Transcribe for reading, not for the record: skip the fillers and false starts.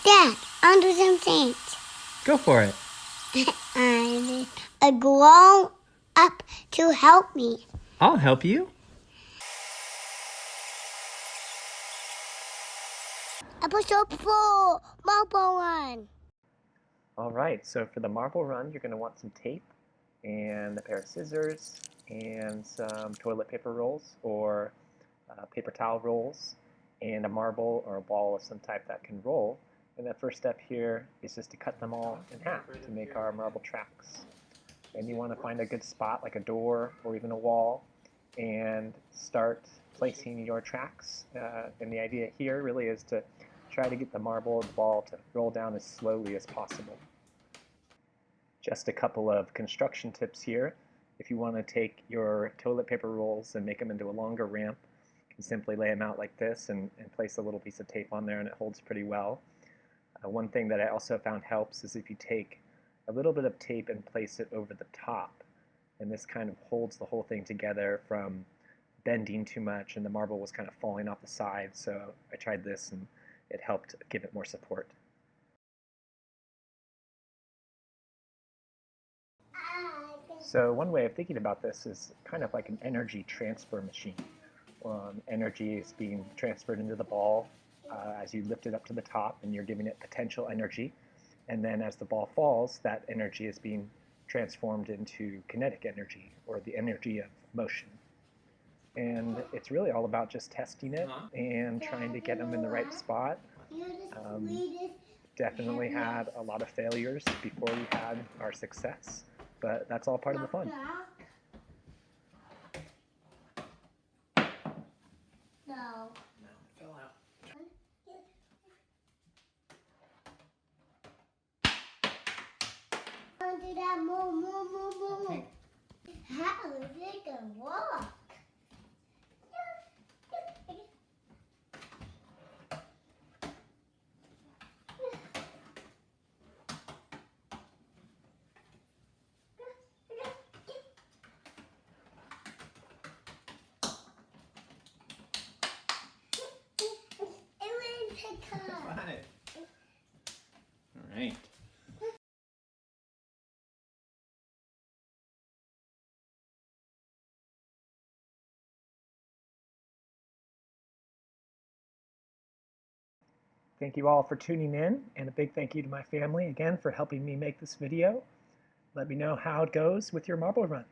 Dad, I'll do some things. Go for it. I need a grown up to help me. I'll help you. Episode 4, Marble Run. All right, so for the marble run, you're going to want some tape and a pair of scissors and some toilet paper rolls or paper towel rolls and a marble or a ball of some type that can roll. And the first step here is just to cut them all in half to make our marble tracks. And you want to find a good spot like a door or even a wall and start placing your tracks. And the idea here really is to try to get the marble or the ball to roll down as slowly as possible. Just a couple of construction tips here. If you want to take your toilet paper rolls and make them into a longer ramp, you can simply lay them out like this and place a little piece of tape on there and it holds pretty well. One thing that I also found helps is if you take a little bit of tape and place it over the top, and this kind of holds the whole thing together from bending too much and the marble was kind of falling off the side. So I tried this and it helped give it more support. So one way of thinking about this is kind of like an energy transfer machine. Energy is being transferred into the ball as you lift it up to the top and you're giving it potential energy. And then as the ball falls, that energy is being transformed into kinetic energy or the energy of motion. And it's really all about just testing it and trying to get them in the right spot. Definitely had a lot of failures before we had our success, but that's all part of the fun. No. No, it fell out. I'll do that more. How is it gonna walk? Got it. All right. Thank you all for tuning in, and a big thank you to my family again for helping me make this video. Let me know how it goes with your marble run.